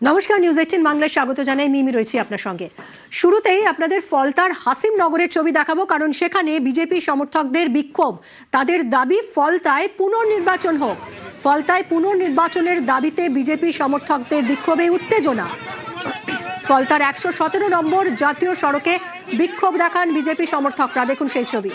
নমস্কার, নিউজ 18 বাংলায় স্বাগত জানাই। মিমি রয়েছি আপনার সঙ্গে। শুরুতেই আপনাদের ফলতার হাসিম নগরের ছবি দেখাবো, কারণ সেখানে বিজেপি সমর্থকদের বিক্ষোভ। তাদের দাবি ফলতায় পুনর্নির্বাচন হোক। ফলতায় পুনর্নির্বাচনের দাবিতে বিজেপি সমর্থকদের বিক্ষোভে উত্তেজনা। ফলতার 117 নম্বর জাতীয় সড়কে বিক্ষোভ দেখান বিজেপি সমর্থকরা। দেখুন সেই ছবি।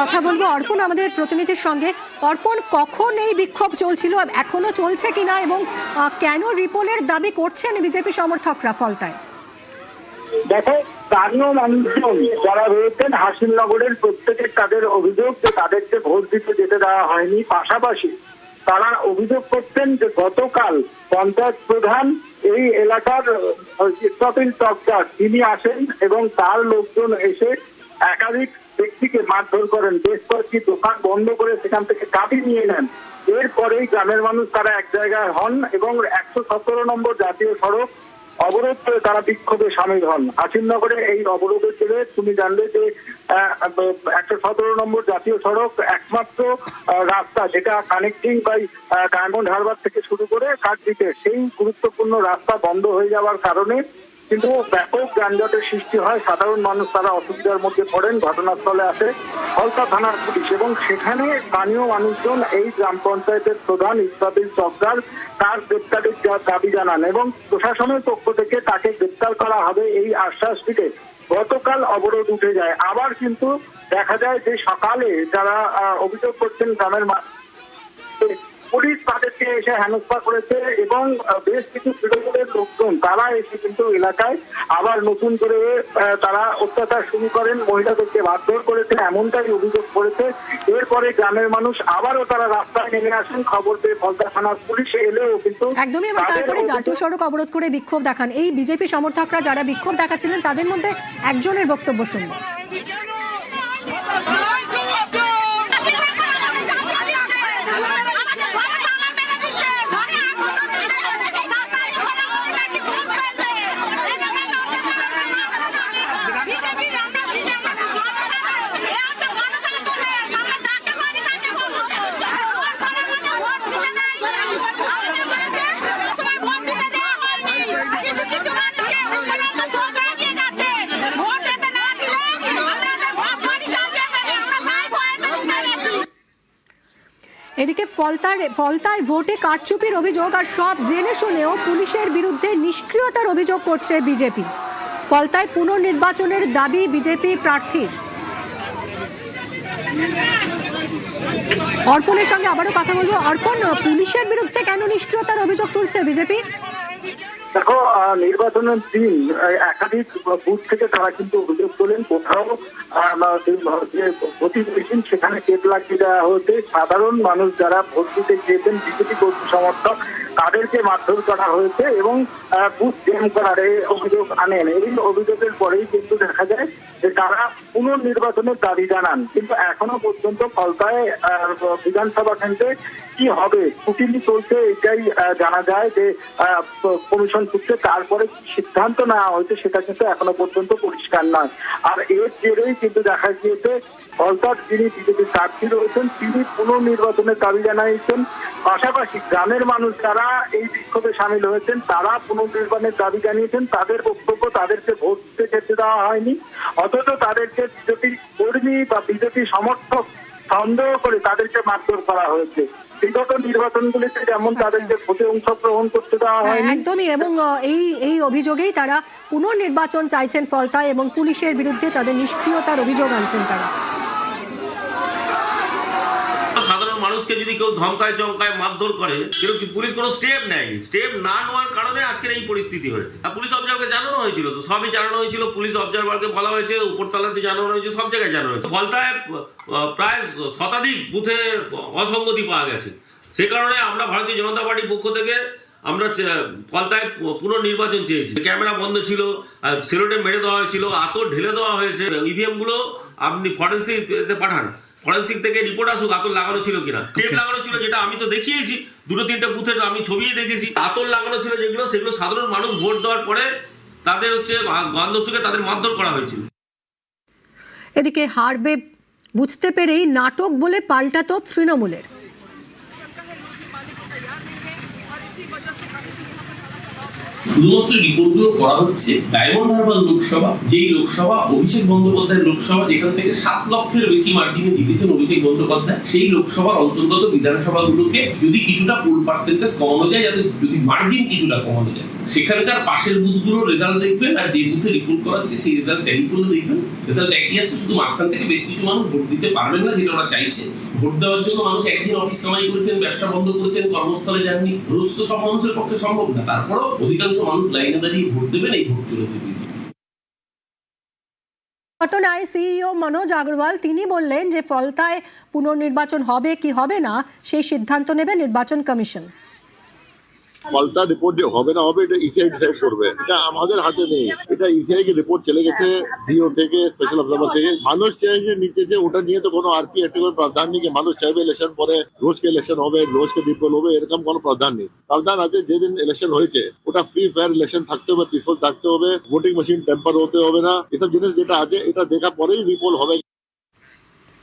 কথা বলবো অর্পণ আমাদের প্রতিনিধির সঙ্গে। অর্পণ, কখন এই বিক্ষোভ চলছিল, এখনো চলছে কিনা, এবং কেন রিপোলের দাবি করছেন বিজেপি সমর্থকরা ফলতায়? দেখো, স্থানীয় মানুষজন যারা রয়েছেন হাসিমনগরের প্রত্যেকের তাদের অভিযোগ যে তাদেরকে ভোট দিতে যেতে দেওয়া হয়নি। পাশাপাশি তারা অভিযোগ করছেন যে গতকাল পঞ্চায়েত প্রধান এই এলাকার ইসরাফিল তকদার তিনি আসেন এবং তার লোকজন এসে একাধিক ব্যক্তিকে মারধর করেন, বেশ কয়েকটি দোকান বন্ধ করে সেখান থেকে চাবি নিয়ে নেন। এরপরেই গ্রামের মানুষ তারা এক জায়গায় হন এবং 117 নম্বর জাতীয় সড়ক অবরোধ করে তারা বিক্ষোভে সামিল হন। হাসিমনগরে এই অবরোধের জেরে তুমি জানলে যে 117 নম্বর জাতীয় সড়ক একমাত্র রাস্তা যেটা কানেক্টিং বাই ডায়মন্ড হারবার থেকে শুরু করে কাকদ্বীপে, সেই গুরুত্বপূর্ণ রাস্তা বন্ধ হয়ে যাওয়ার কারণে কিন্তু ব্যাপক যানজটের সৃষ্টি হয়। সাধারণ মানুষ তারা অসুবিধার মধ্যে পড়েন। ঘটনাস্থলে আসে ফলতা থানার পুলিশ এবং সেখানে স্থানীয় মানুষজন এই গ্রাম পঞ্চায়েতের প্রধান ইসরাফিল তকদার তার গ্রেপ্তারের দাবি জানান এবং প্রশাসনের পক্ষ থেকে তাকে গ্রেপ্তার করা হবে এই আশ্বাস দিতে গতকাল অবরোধ উঠে যায়। আবার কিন্তু দেখা যায় যে সকালে যারা অভিযোগ করছেন গ্রামের পুলিশ তাদেরকে এসে হেনস্থা করেছে এবং বেশ কিছু তৃণমূলের লোকজন তারা এসে কিন্তু এলাকায় আবার নতুন করে তারা অত্যাচার শুরু করেন, মহিলাদেরকে মারধর করেছে, এমনটাই অভিযোগ করেছে। এরপরে গ্রামের মানুষ আবারও তারা রাস্তায় নেমে আসেন। খবর পেয়ে ফলতা থানার পুলিশ এলেও কিন্তু একদমই, এবং তারপরে জাতীয় সড়ক অবরোধ করে বিক্ষোভ দেখান এই বিজেপি সমর্থকরা। যারা বিক্ষোভ দেখাচ্ছিলেন তাদের মধ্যে একজনের বক্তব্য শুনবো। এদিকে ফলতায় ভোটে কারচুপির অভিযোগ আর সব জেনে শুনেও পুলিশের বিরুদ্ধে নিষ্ক্রিয়তার অভিযোগ করছে বিজেপি। ফলতায় পুনর্নির্বাচনের দাবি বিজেপি প্রার্থীর। অর্পণের সঙ্গে আবারও কথা বলবো। অর্পণ, পুলিশের বিরুদ্ধে কেন নিষ্ক্রিয়তার অভিযোগ তুলছে বিজেপি? দেখো, নির্বাচনের দিন একাধিক বুথ থেকে তারা কিন্তু অভিযোগ তোলেন কোথাও যে ভোটিং মেশিন সেখানে টেপ লাগিয়ে দেওয়া হয়েছে। সাধারণ মানুষ যারা ভোট দিতে গিয়েছেন বিজেপি কর্মী সমর্থক তাদেরকে মারধর করা হয়েছে এবং বুথ জ্যাম করার অভিযোগ আনেন। এই অভিযোগের পরেই কিন্তু দেখা যায় যে তারা পুনর্নির্বাচনের দাবি জানান। কিন্তু এখনো পর্যন্ত ফলতায় বিধানসভা কেন্দ্রে কি হবে স্কুটিনি চলছে, এটাই জানা যায় যে কমিশন সূত্রে তারপরে কি সিদ্ধান্ত নেওয়া হয়েছে সেটা কিন্তু এখনো পর্যন্ত পরিষ্কার নয়। আর এর জেরেই কিন্তু দেখা গিয়েছে ফলতার যিনি বিজেপি প্রার্থী রয়েছেন তিনি পুনর্নির্বাচনের দাবি জানিয়েছেন। পাশাপাশি গ্রামের মানুষ যারা এই বিক্ষোভে সামিল হয়েছেন তারা পুনর্নির্বাচনের দাবি জানিয়েছেন। তাদের বক্তব্য তাদেরকে ভোট দিতে যেতে দেওয়া হয়নি, অথচ তাদেরকে বিজেপি কর্মী বা বিজেপি সমর্থক সন্দেহ করে তাদেরকে মারধর করা হয়েছে। বিগত নির্বাচনগুলিতে যেমন তাদেরকে ভোটে অংশগ্রহণ করতে দেওয়া হয়নি। একদমই, এবং এই অভিযোগেই তারা পুনর্নির্বাচন চাইছেন ফলতায় এবং পুলিশের বিরুদ্ধে তাদের নিষ্ক্রিয়তার অভিযোগ আনছেন তারা। সাধারণ মানুষকে যদি কেউ ধমকায় চমকায় মারধর করে, কিন্তু পুলিশ কোনো স্টেপ নেয়নি। স্টেপ না নেওয়ার কারণে আজকের এই পরিস্থিতি হয়েছে। আর পুলিশ অবজারভারকে জানানো হয়েছিল, তো সবই জানানো হয়েছিল। পুলিশ অবজারভারকে বলা হয়েছে, উপরতলাতে জানানো হয়েছে, সব জায়গায় জানানো হয়েছে। ফলতায় প্রায় শতাধিক বুথে অসঙ্গতি পাওয়া গেছে। সে কারণে আমরা ভারতীয় জনতা পার্টির পক্ষ থেকে আমরা ফলতায় পুনর্নির্বাচন চেয়েছি। ক্যামেরা বন্ধ ছিল, সেলোটে মেরে দেওয়া হয়েছিল, আতর ঢেলে দেওয়া হয়েছে, ইভিএম গুলো আপনি ফরেন্সিক পাঠান, ফরেন্সিক থেকে রিপোর্ট আসুক আতর লাগানো ছিল কিনা। টেপ লাগানো ছিল যেটা আমি তো দেখিয়েছি, 2-3টে বুথে আমি ছবি দেখেছি। আতর লাগানো ছিল যেগুলো, সেগুলো সাধারণ মানুষ ভোট দেওয়ার পরে তাদের হচ্ছে গন্ধ শুকে তাদের মারধর করা হয়েছিল। এদিকে হারবে বুঝতে পেরেই নাটক বলে পাল্টা তোপ তৃণমূলের। শুধুমাত্র রিপোর্টগুলো করা হচ্ছে ডায়মন্ড হারবার লোকসভা, যেই লোকসভা অভিষেক বন্দ্যোপাধ্যায়ের লোকসভা, যেখান থেকে 7 লক্ষের বেশি মার্জিনে জিতেছেন অভিষেক বন্দ্যোপাধ্যায়, সেই লোকসভার অন্তর্গত বিধানসভাগুলোকে যদি কিছুটা পোল পার্সেন্টেজ কমানো যায়, যাতে যদি মার্জিন কিছুটা কমানো যায়, সেখানকার পাশের বুথগুলোর রেজাল্ট দেখবেন, আর যে বুথে রিপোর্ট করাচ্ছে সেই রেজাল্ট ট্যালি করলে দেখবেন রেজাল্ট একই আছে। শুধু মাঝখান থেকে বেশ কিছু মানুষ ভোট দিতে পারবেন না, যেটা ওরা চাইছে। ভোট দেওয়ার জন্য মানুষ একদিন অফিস কামাই করেছেন, ব্যবসা বন্ধ করেছেন, কর্মস্থলে যাননি, রোজ তো সব মানুষের পক্ষে সম্ভব না। তারপরেও অধিকাংশ মানুষ লাইনে দাঁড়িয়ে ভোট দেবেন, এই ভোট চলে দেবেন। ঘটনায় সিইও মনোজ আগরওয়াল তিনি বললেন যে ফলতায় পুনর্নির্বাচন হবে কি হবে না সেই সিদ্ধান্ত নেবে নির্বাচন কমিশন। ফলতা রিপোর্ট যে হবে না হবে এটা ইসিআই ডিসাইড করবে, এটা আমাদের হাতে নেই। এটা ইসিআই কে রিপোর্ট চলে গেছে ডিও থেকে, স্পেশাল অবজারভার থেকে। মানুষ চাইছে নিচে যে ওটা নিয়ে তো কোনো আরপি একটা কোনো প্রাধান নেই। মানুষ চাইবে ইলেকশন পরে রোজকে ইলেকশন হবে, রোজকে রিপোর্ট হবে, এরকম কোনো প্রাধান নেই। প্রাধান আছে যেদিন ইলেকশন হয়েছে ওটা ফ্রি ফেয়ার ইলেকশন থাকতে হবে, পিসফুল থাকতে হবে, ভোটিং মেশিন টেম্পার হতে হবে না, এসব জিনিস যেটা আছে এটা দেখা পরেই রিপোর্ট হবে।